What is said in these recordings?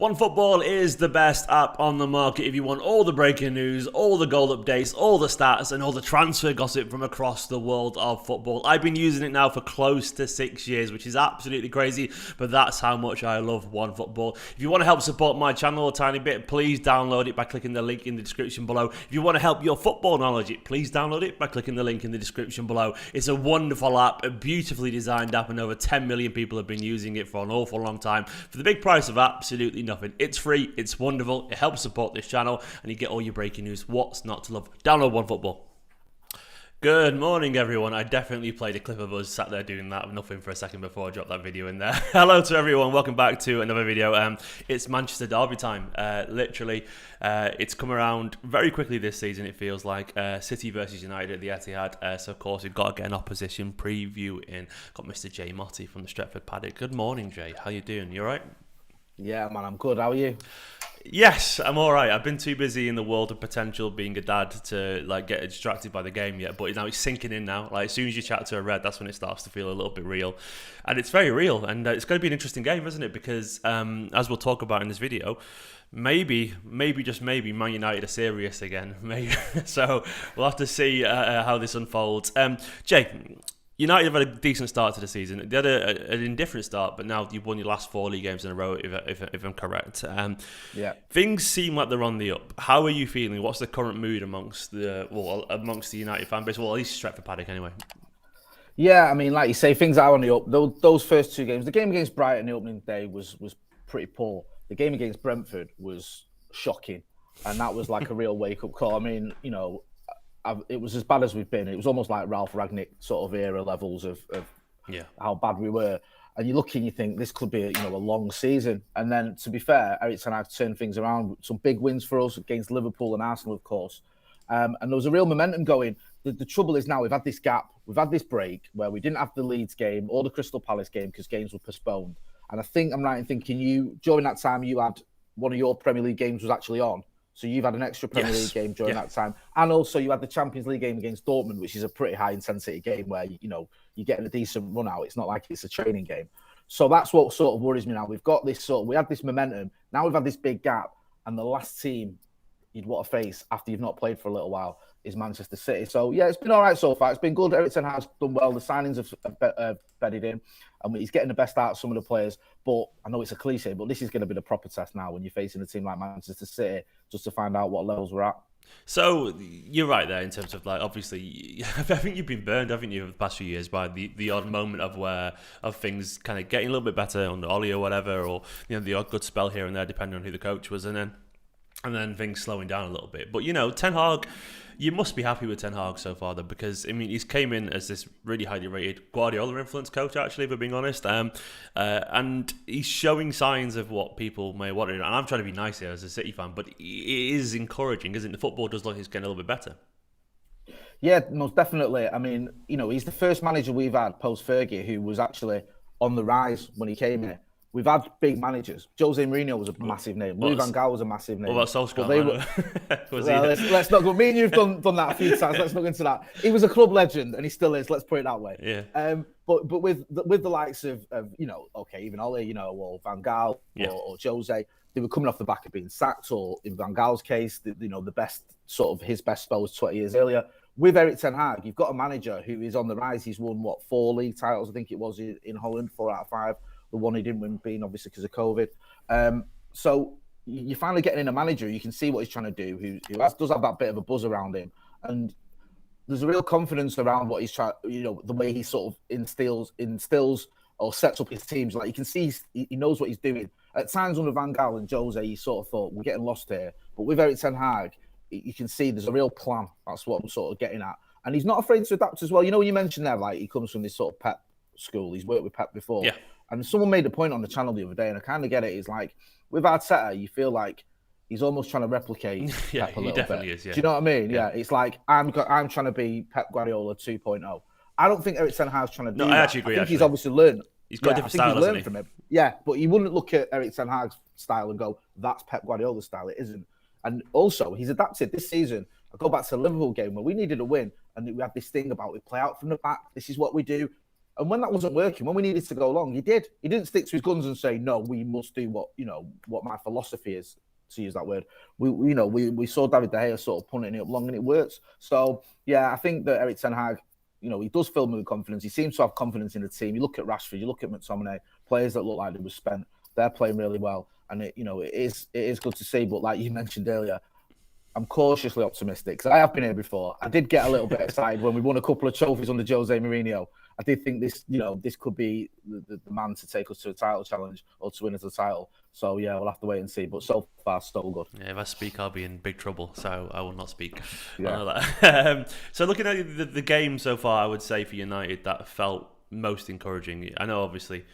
OneFootball is the best app on the market if you want all the breaking news, all the goal updates, all the stats, and all the transfer gossip from across the world of football. I've been using it now for close to 6 years, which is absolutely crazy, but that's how much I love OneFootball. If you want to help support my channel a tiny bit, please download it by clicking the link in the description below. If you want to help your football knowledge, please download it by clicking the link in the description below. It's a wonderful app, a beautifully designed app, and over 10 million people have been using it for an awful long time for the big price of absolutely nothing. It's free, it's wonderful, it helps support this channel, and you get all your breaking news. What's not to love? Download OneFootball. Good morning, everyone. I definitely played a clip of us sat there doing that, nothing for a second before I dropped that video in there. Hello to everyone, welcome back to another video. It's Manchester Derby time. Literally, it's come around very quickly this season, it feels like. City versus United at the Etihad. So, of course, we've got to get an opposition preview in. Got Mr. J. Motty from the Stretford Paddock. Good morning, Jay. How you doing? You all right? Yeah, man, I'm good. How are you? Yes, I'm all right. I've been too busy in the world of potential being a dad to get distracted by the game yet. But now it's sinking in now. Like as soon as you chat to a red, that's when it starts to feel a little bit real, and it's very real. And it's going to be an interesting game, isn't it? Because as we'll talk about in this video, maybe just maybe, Man United are serious again. Maybe. So we'll have to see how this unfolds. Jay. United have had a decent start to the season. They had an indifferent start, but now you've won your last 4 league games in a row, if I'm correct. Yeah. Things seem like they're on the up. How are you feeling? What's the current mood amongst the United fan base? Well, at least Stretford Paddock anyway. Yeah, I mean, like you say, things are on the up. Those first 2 games, the game against Brighton the opening day was pretty poor. The game against Brentford was shocking, and that was like a real wake-up call. I mean, you know, it was as bad as we've been. It was almost like Ralph Ragnick sort of era levels of how bad we were. And you look and you think this could be a long season. And then, to be fair, Eric Ten Hag turned things around. Some big wins for us against Liverpool and Arsenal, of course. And there was a real momentum going. The trouble is now we've had this gap. We've had this break where we didn't have the Leeds game or the Crystal Palace game because games were postponed. And I think I'm right in thinking during that time you had one of your Premier League games was actually on. So you've had an extra Premier League game during that time. And also you had the Champions League game against Dortmund, which is a pretty high-intensity game where, you're getting a decent run out. It's not like it's a training game. So that's what sort of worries me now. We've got this we had this momentum. Now we've had this big gap. And the last team you'd want to face after you've not played for a little while is Manchester City. So, yeah, it's been all right so far. It's been good. Eric Ten Hag's done well. The signings have bedded in. And he's getting the best out of some of the players. But I know it's a cliche, but this is going to be the proper test now when you're facing a team like Manchester City, just to find out what levels we're at. So you're right there in terms of obviously I think you've been burned, haven't you, over the past few years by the odd moment of things kind of getting a little bit better under Ollie or whatever, or the odd good spell here and there depending on who the coach was, and then things slowing down a little bit. But Ten Hag, you must be happy with Ten Hag so far, though, because I mean he's came in as this really highly rated Guardiola influenced coach, actually, if we're being honest, and he's showing signs of what people may want. And I'm trying to be nice here as a City fan, but it is encouraging, isn't it? The football does look like it's getting a little bit better. Yeah, most definitely. I mean, he's the first manager we've had post Fergie who was actually on the rise when he came here. We've had big managers. Jose Mourinho was a massive name. Louis van Gaal was a massive name. What about Solskjaer? Let's not go. Me and you've done that a few times. Let's not go into that. He was a club legend, and he still is. Let's put it that way. Yeah. But with the likes of even Ollie, or Van Gaal or Jose, they were coming off the back of being sacked, or in Van Gaal's case, the best sort of his best spell was 20 years earlier. With Eric Ten Hag, you've got a manager who is on the rise. He's won 4 league titles, I think it was in Holland, 4 out of 5. The one he didn't win being obviously because of COVID. So you're finally getting in a manager. You can see what he's trying to do, who does have that bit of a buzz around him. And there's a real confidence around what he's trying, the way he sort of instills or sets up his teams. Like you can see he knows what he's doing. At times under Van Gaal and Jose, you sort of thought, we're getting lost here. But with Eric Ten Hag, you can see there's a real plan. That's what I'm sort of getting at. And he's not afraid to adapt as well. When you mentioned there, like he comes from this sort of Pep school. He's worked with Pep before. Yeah. And someone made a point on the channel the other day, and I kind of get it. It's like, with Arteta, you feel like he's almost trying to replicate Pep a little bit. Definitely is, yeah. Do you know what I mean? Yeah. It's like, I'm trying to be Pep Guardiola 2.0. I don't think Eric Ten Hag's trying to do that. I actually agree. I think he's obviously learned. He's got a different style, hasn't he? From him. Yeah, but you wouldn't look at Eric Ten Hag's style and go, that's Pep Guardiola's style. It isn't. And also, he's adapted this season. I go back to the Liverpool game where we needed a win, and we had this thing about we play out from the back. This is what we do. And when that wasn't working, when we needed to go long, he did. He didn't stick to his guns and say, "No, we must do what my philosophy is." To use that word, we saw David De Gea sort of punting it up long, and it works. So yeah, I think that Erik ten Hag, he does fill me with confidence. He seems to have confidence in the team. You look at Rashford, you look at McTominay, players that look like they were spent. They're playing really well, and it is good to see. But like you mentioned earlier, I'm cautiously optimistic because I have been here before. I did get a little bit excited when we won a couple of trophies under Jose Mourinho. I did think this could be the man to take us to a title challenge or to win us a title. So yeah, we'll have to wait and see. But so far, so good. Yeah, if I speak, I'll be in big trouble. So I will not speak. Yeah. I know that. So looking at the game so far, I would say for United that felt most encouraging. I know, obviously,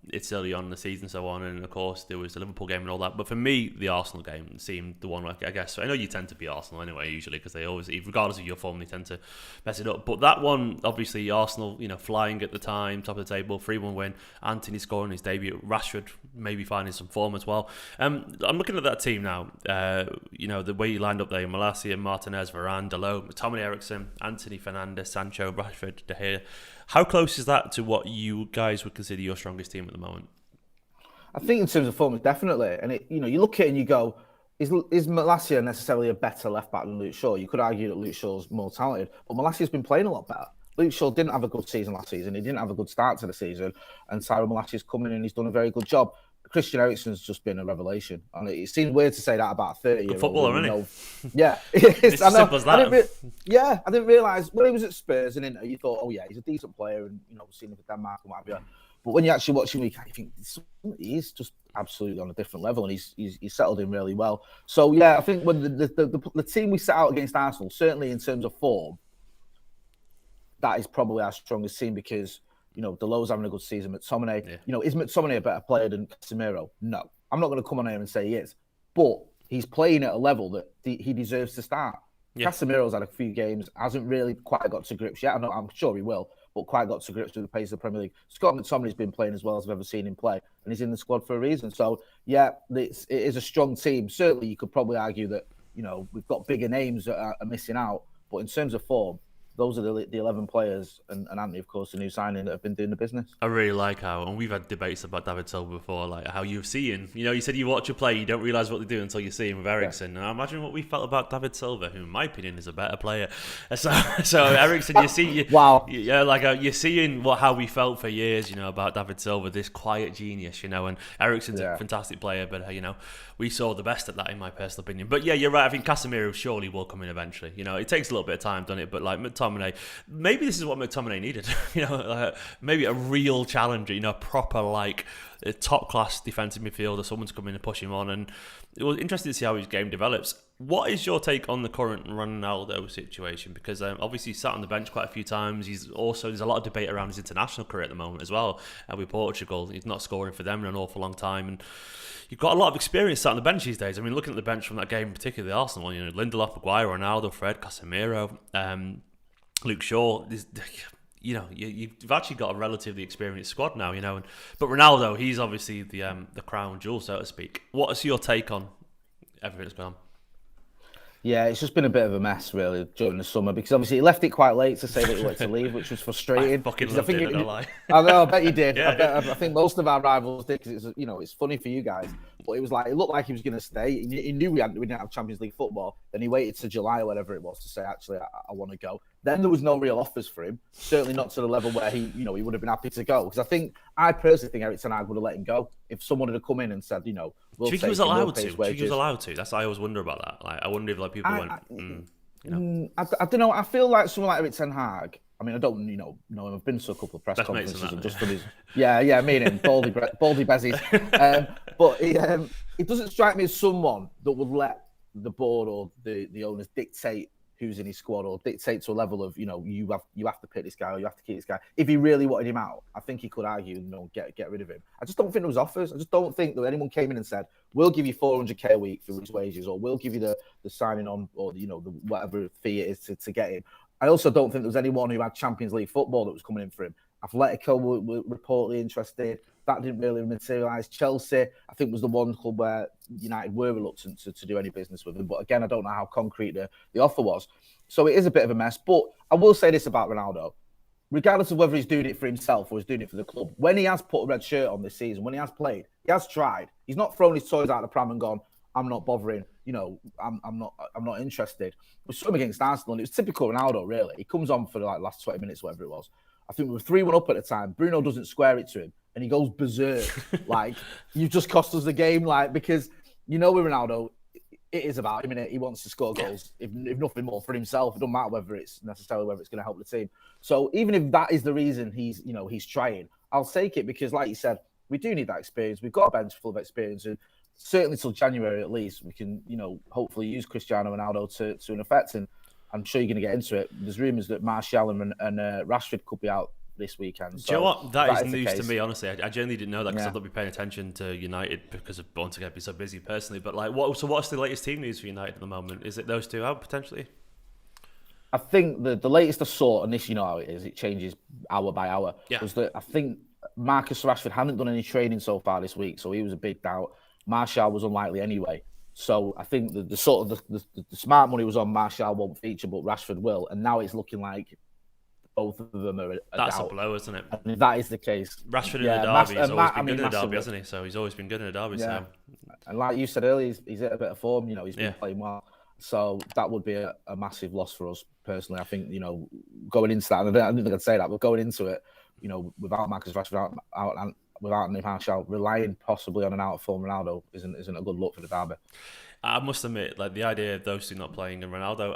it's early on in the season and so on, and of course there was the Liverpool game and all that, but for me the Arsenal game seemed the one, I guess. I know you tend to be Arsenal anyway usually, because they always, regardless of your form, they tend to mess it up, but that one, obviously Arsenal, flying at the time, top of the table, 3-1 win, Antony scoring his debut, Rashford maybe finding some form as well. I'm looking at that team now, the way you lined up there: Malacia, Martinez, Varane, Dalot, Tommy Eriksson, Anthony, Fernandes, Sancho, Rashford, De Gea. How close is that to what you guys would consider your strongest team at the moment? I think in terms of form, definitely. And you look at it and you go, is Malacia necessarily a better left back than Luke Shaw? You could argue that Luke Shaw's more talented, but Malacia's been playing a lot better. Luke Shaw didn't have a good season last season. He didn't have a good start to the season, and Tyrone Malacia's come in and he's done a very good job. Christian Eriksen's just been a revelation, and it seems weird to say that about a 30-year-old. Footballer, isn't he? Yeah, it's I know. Simple as that. I didn't realise when he was at Spurs and Inter, you thought, oh yeah, he's a decent player, and we've seen him for Denmark and what have you. But when you actually watch him, you think he's just absolutely on a different level, and he's settled in really well. So yeah, I think when the team we set out against Arsenal, certainly in terms of form, that is probably our strongest team, because Dalot's having a good season. McTominay, is McTominay a better player than Casemiro? No, I'm not going to come on here and say he is, but he's playing at a level that he deserves to start. Yeah. Casemiro's had a few games, hasn't really quite got to grips yet. I'm sure he will, but quite got to grips with the pace of the Premier League. Scott McTominay's been playing as well as I've ever seen him play, and he's in the squad for a reason. So yeah, it is a strong team. Certainly, you could probably argue that we've got bigger names that are missing out, but in terms of form, those are the 11 players, and Anthony, of course, the new signing, that have been doing the business. I really like how, and we've had debates about David Silva before, like how you've seen, you said you watch a play, you don't realise what they do until you see him with Eriksen. Yeah. And I imagine what we felt about David Silva, who in my opinion is a better player. So Eriksen, you see, wow, you're seeing how we felt for years, about David Silva, this quiet genius, and Eriksen's a fantastic player, but we saw the best at that, in my personal opinion. But yeah, you're right. I think Casemiro surely will come in eventually. It takes a little bit of time, doesn't it? But like McTominay, maybe this is what McTominay needed. Maybe a real challenger. Proper top class defensive midfielder, someone to come in and push him on. And it was interesting to see how his game develops. What is your take on the current Ronaldo situation? Because obviously he's sat on the bench quite a few times. There's a lot of debate around his international career at the moment as well. With Portugal, he's not scoring for them in an awful long time, and you've got a lot of experience sat on the bench these days. I mean, looking at the bench from that game, particularly the Arsenal one, Lindelof, Maguire, Ronaldo, Fred, Casemiro, Luke Shaw. You've actually got a relatively experienced squad now, but Ronaldo, he's obviously the crown jewel, so to speak. What is your take on everything that's gone on? Yeah, it's just been a bit of a mess, really, during the summer, because obviously he left it quite late to say that he wanted to leave, which was frustrating. I fucking loved it, I don't lie. I know, I bet you did. Yeah. I think most of our rivals did, because it's funny for you guys, but it looked like he was going to stay. He knew we didn't have Champions League football. Then he waited to July or whatever it was to say, actually, I want to go. Then there was no real offers for him, certainly not to the level where he would have been happy to go. Because I personally think Erik ten Hag would have let him go if someone had come in and said, we'll do you think he was allowed to? Do you think he was allowed to? That's what I always wonder about that. I wonder if people went. I don't know. I feel like someone like Erik ten Hag. I mean, I don't know him. I've been to a couple of press conferences and just from his. Yeah, me and him, baldy bezies. But he doesn't strike me as someone that would let the board or the owners dictate who's in his squad, or dictate to a level of you have to pick this guy or you have to keep this guy. If he really wanted him out, I think he could argue get rid of him. I just don't think there was offers. I just don't think that anyone came in and said, we'll give you 400k a week for his wages, or we'll give you the signing on, or the whatever fee it is to get him. I also don't think there was anyone who had Champions League football that was coming in for him. Atletico were reportedly interested. That didn't really materialise. Chelsea, I think, was the one club where United were reluctant to do any business with him. But again, I don't know how concrete the offer was. So it is a bit of a mess. But I will say this about Ronaldo. regardless of whether he's doing it for himself or he's doing it for the club, when he has put a red shirt on this season, when he has played, he has tried. He's not thrown his toys out of the pram and gone, I'm not bothering, I'm not interested. We saw him against Arsenal, and it was typical Ronaldo, really. He comes on for the last 20 minutes, whatever it was. I think we were 3-1 up at the time. Bruno doesn't square it to him, and he goes berserk. You've just cost us the game, because with Ronaldo, it is about him, innit? He wants to score goals, if nothing more, for himself. It doesn't matter whether it's going to help the team. So even if that is the reason he's trying, I'll take it, because like you said, we do need that experience. We've got a bench full of experience, and certainly till January at least, we can, hopefully use Cristiano Ronaldo to an effect. And I'm sure you're going to get into it. There's rumours that Martial and Rashford could be out this weekend. So, do you know what? That is news to me, honestly. I genuinely didn't know that, because I've not been paying attention to United because of, once again, being so busy personally. But what's the latest team news for United at the moment? Is it those two out potentially? I think the latest I saw, and this, you know how it is, it changes hour by hour, was that I think Marcus Rashford hadn't done any training so far this week, so he was a big doubt. Martial was unlikely anyway. So I think the smart money was on Martial won't feature, but Rashford will. And now it's looking like both of them are That's doubt. A blow, isn't it? And if that is the case. Rashford in the derby, he's always been good in the derby, hasn't he? So he's always been good in the derby. Yeah. So. And like you said earlier, he's at a bit of form. He's been playing well. So that would be a massive loss for us personally. I think, going into that, and I didn't think I'd say that, but going into it, without Marcus Rashford out without Martial, relying possibly on an out-of-form Ronaldo isn't a good look for the derby. I must admit, the idea of those two not playing and Ronaldo,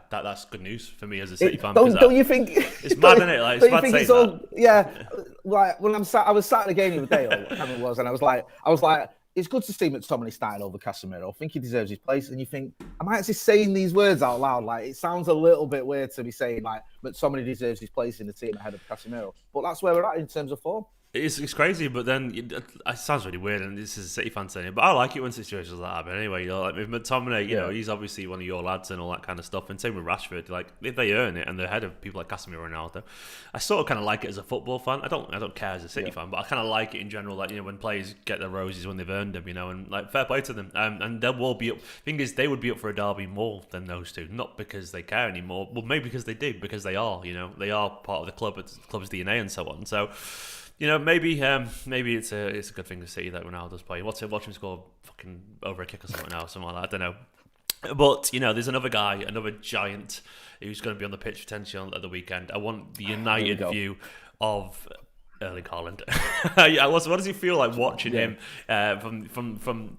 that's good news for me as a City fan. Don't you think it's mad, isn't it? It's mad saying that. Yeah, when I was sat at the game the other day, or whatever it was, and I was like, it's good to see McTominay starting over Casemiro. I think he deserves his place. And you think, am I actually saying these words out loud? It sounds a little bit weird to be saying McTominay deserves his place in the team ahead of Casemiro. But that's where we're at in terms of form. It's crazy, but then it sounds really weird, and this is a City fan saying it, but I like it when situations like that happen anyway. With McTominay, he's obviously one of your lads and all that kind of stuff, and same with Rashford. If they earn it and they're ahead of people like Casemiro and Ronaldo, I sort of kind of like it as a football fan. I don't care as a City fan, but I kind of like it in general. When players get their roses when they've earned them, and fair play to them. And they will be up. Thing is, they would be up for a derby more than those two, not because they care anymore, well, maybe because they do, because they are. They are part of the club. It's the club's DNA and so on. So. Maybe it's a good thing to see that Ronaldo's playing. Watch him score fucking over a kick or something now, something like that. I don't know. But there's another guy, another giant who's going to be on the pitch potentially at the weekend. I want the United view of Erling Haaland. What does he feel like watching him from?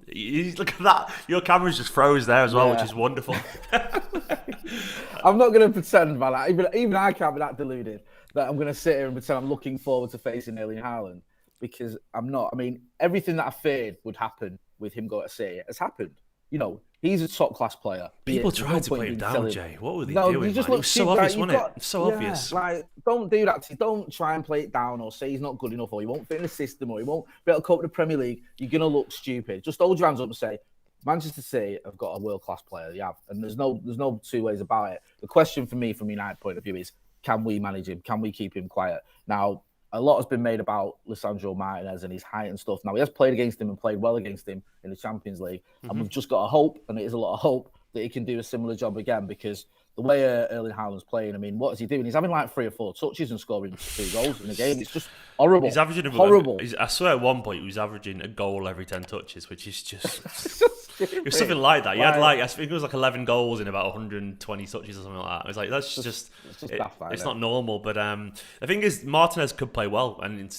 Look at that! Your camera's just froze there as well, which is wonderful. I'm not going to pretend, man. Even I can't be that deluded that I'm going to sit here and pretend I'm looking forward to facing Erling Haaland, because I'm not. I mean, everything that I feared would happen with him going to City has happened. He's a top-class player. People tried to play him down, Jay. What were they doing, man? It was so obvious, wasn't it? So obvious. Don't do that. Don't try and play it down or say he's not good enough or he won't fit in the system or he won't be able to cope with the Premier League. You're going to look stupid. Just hold your hands up and say, Manchester City have got a world-class player. They have. And there's no two ways about it. The question for me, from a United point of view, is can we manage him? Can we keep him quiet? Now, a lot has been made about Lisandro Martinez and his height and stuff. Now, he has played against him and played well against him in the Champions League. Mm-hmm. And we've just got to hope, and it is a lot of hope, that he can do a similar job again, because the way Erling Haaland's playing, I mean, what is he doing? He's having 3 or 4 touches and scoring 2 goals in a game. It's just horrible. He's averaging horrible. I swear at one point he was averaging a goal every 10 touches, which is just... it was something like that. He had I think it was 11 goals in about 120 touches or something like that. I was like, that's just it's not normal. But the thing is, Martinez could play well and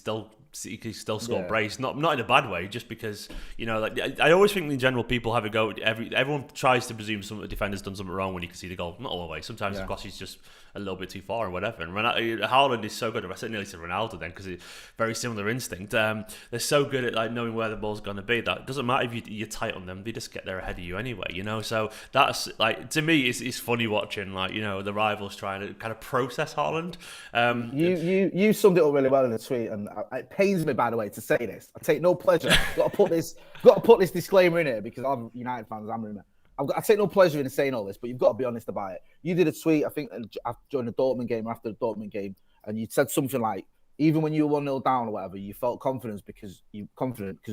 he can still score brace, not in a bad way, just because I always think in general people have a go. Everyone tries to presume some defender's done something wrong when you can see the goal. Not always. Sometimes of course he's just a little bit too far or whatever. And Haaland is so good. I said nearly to Ronaldo then, because it's very similar instinct. They're so good at knowing where the ball's going to be that it doesn't matter if you're tight on them. They just get there ahead of you anyway. So that's to me, it's funny watching the rivals trying to kind of process Haaland. You summed it up really well in the tweet, and it pains me, by the way, to say this. I take no pleasure. Got to put this disclaimer in here, because I'm United fans. I take no pleasure in saying all this, but you've got to be honest about it. You did a tweet, I think, during the Dortmund game or after the Dortmund game, and you said something like, even when you were 1-0 down or whatever, you felt confident because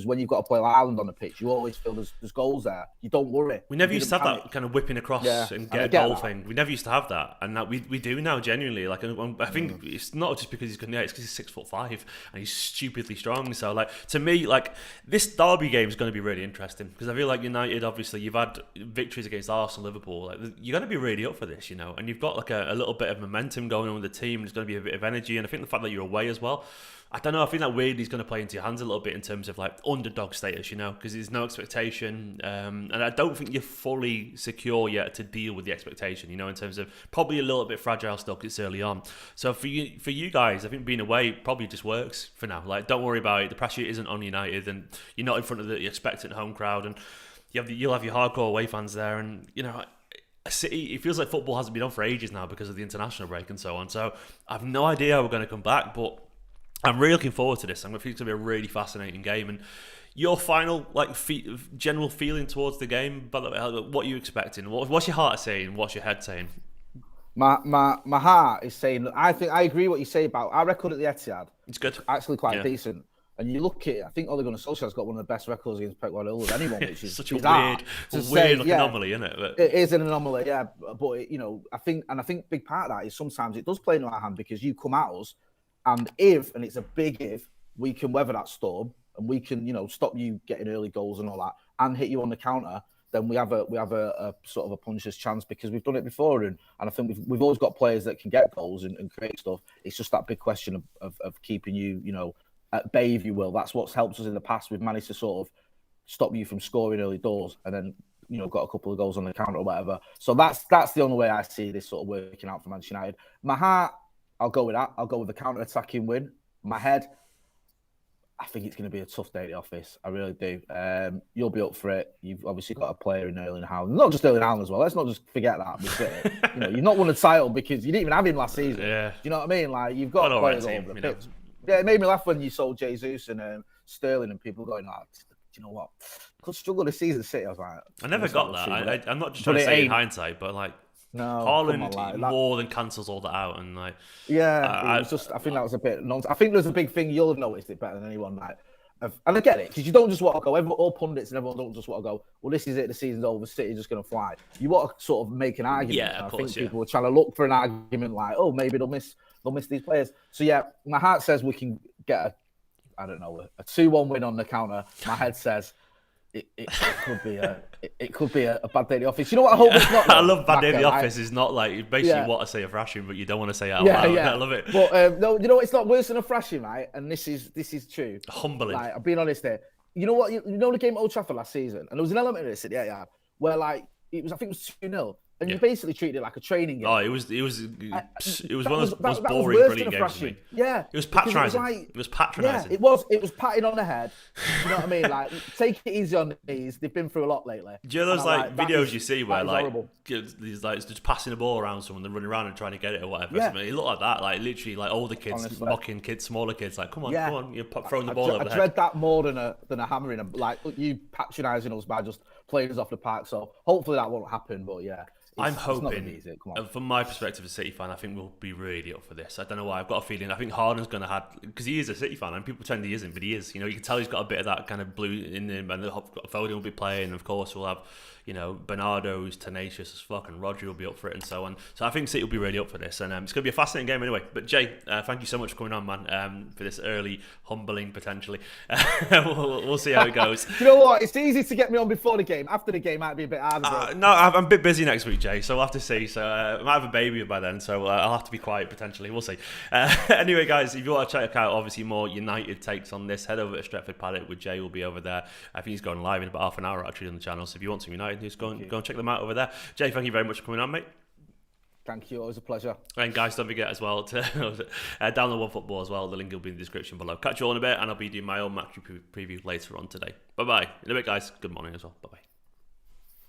when you've got to play like Ireland on the pitch, you always feel there's goals there. You don't worry. We never used to have that kind of whipping across and get a goal thing. We never used to have that, and that we do now. Genuinely, like I think it's not just because he's good. Yeah, it's because he's 6'5" and he's stupidly strong. So like to me, like this derby game is going to be really interesting because I feel like United, obviously, you've had victories against Arsenal, Liverpool. Like you're going to be really up for this, you know, and you've got like a little bit of momentum going on with the team. There's going to be a bit of energy, and I think the fact that you're away as well. I don't know. I think that weirdly is going to play into your hands a little bit in terms of like underdog status, you know, because there's no expectation, and I don't think you're fully secure yet to deal with the expectation, you know, in terms of probably a little bit fragile still because it's early on. So for you guys, I think being away probably just works for now. Like, don't worry about it. The pressure isn't on United, and you're not in front of the expectant home crowd, and you'll have your hardcore away fans there, and you know. City, it feels like football hasn't been on for ages now because of the international break and so on. So I have no idea how we're going to come back, but I'm really looking forward to this. I think it's going to be a really fascinating game. And your final, like, general feeling towards the game, by the way, what are you expecting? What's your heart saying? What's your head saying? My heart is saying, I agree what you say about our record at the Etihad. It's good. Actually quite decent. And you look at it, I think Ole Gunnar Solskjaer's got one of the best records against Pep Guardiola of anyone, which is such a weird anomaly, isn't it? It is an anomaly, yeah. But you know, I think big part of that is sometimes it does play in our hand because you come at us, and it's a big if, we can weather that storm and we can, you know, stop you getting early goals and all that, and hit you on the counter. Then we have a sort of a puncher's chance because we've done it before, and I think we've always got players that can get goals and create stuff. It's just that big question of keeping you, you know, at bay, if you will. That's what's helped us in the past. We've managed to sort of stop you from scoring early doors and then, you know, got a couple of goals on the counter or whatever. So that's the only way I see this sort of working out for Manchester United. My heart, I'll go with that. I'll go with the counter-attacking win. My head, I think it's going to be a tough day at the office. I really do. You'll be up for it. You've obviously got a player in Erling Haaland. Not just Erling Haaland as well. Let's not just forget that. You know, you've not won a title because you didn't even have him last season. Yeah. Do you know what I mean? Like, you've got players all over the pitch. Yeah, it made me laugh when you sold Jesus and Sterling and people going, do you know what? Could struggle this season, City. I was like, I never got that. I'm not just trying to say in hindsight, but like, Haaland more than cancels all that out, and like, yeah, it was just. I think that was a bit nonsense. I think there's a big thing. You'll have noticed it better than anyone. Like, and I get it because you don't just want to go. All pundits and everyone don't just want to go. Well, this is it. The season's over. City's just going to fly. You want to sort of make an argument. Yeah, of course. I think people were trying to look for an argument, like, oh, maybe they'll miss these players. So yeah, my heart says we can get a 2-1 win on the counter. My head says it could be a bad day at the office. You know what? I hope it's not. I love bad day at the office. Is not like basically what I say a thrashing, but you don't want to say it out loud. Yeah. I love it. But no, you know it's not worse than a thrashing, right? And this is true. Humbling. Like, I'm being honest here. You know what? You know the game at Old Trafford last season, and there was an element of this at the Etihad where like I think it was 2-0. And you basically treated it like a training game. Oh, it was one of those most boring, brilliant games for me. Yeah, it was patronising. It was patronising. Yeah, it was patting on the head. You know what I mean? Like, take it easy on the knees. They've been through a lot lately. Do you know those like videos you see where like these like just passing the ball around someone, they're running around and trying to get it or whatever? Yeah. It looked like that. Like literally, like older kids mocking kids, smaller kids. Like, come on, you're throwing the ball over the head. I dread that more than a hammering. Like you patronising us by just playing us off the park. So hopefully that won't happen. But yeah. I'm hoping, from my perspective as a City fan, I think we'll be really up for this. I don't know why. I've got a feeling. I think Haaland's going to have, because he is a City fan, and people pretend he isn't, but he is. You know, you can tell he's got a bit of that kind of blue in him, and Foden will be playing. And of course, we'll have, you know, Bernardo, who's tenacious as fuck, and Rodri will be up for it, and so on. So I think City will be really up for this, and it's going to be a fascinating game anyway. But Jay, thank you so much for coming on, man, for this early humbling potentially. We'll see how it goes. You know what? It's easy to get me on before the game. After the game, might be a bit harder. No, I'm a bit busy next week, Jay. So we'll have to see. So I might have a baby by then, so I'll have to be quiet potentially. We'll see. Anyway, guys, if you want to check out obviously more United takes on this, head over to Stretford Paddock with Jay. Will be over there. I think he's going live in about half an hour actually on the channel. So if you want some United news, go and check them out over there. Jay, thank you very much for coming on, mate. Thank you. Always a pleasure. And guys, don't forget as well to download OneFootball as well. The link will be in the description below. Catch you all in a bit, and I'll be doing my own match preview later on today. Bye bye. In a bit, guys. Good morning as well. Bye bye.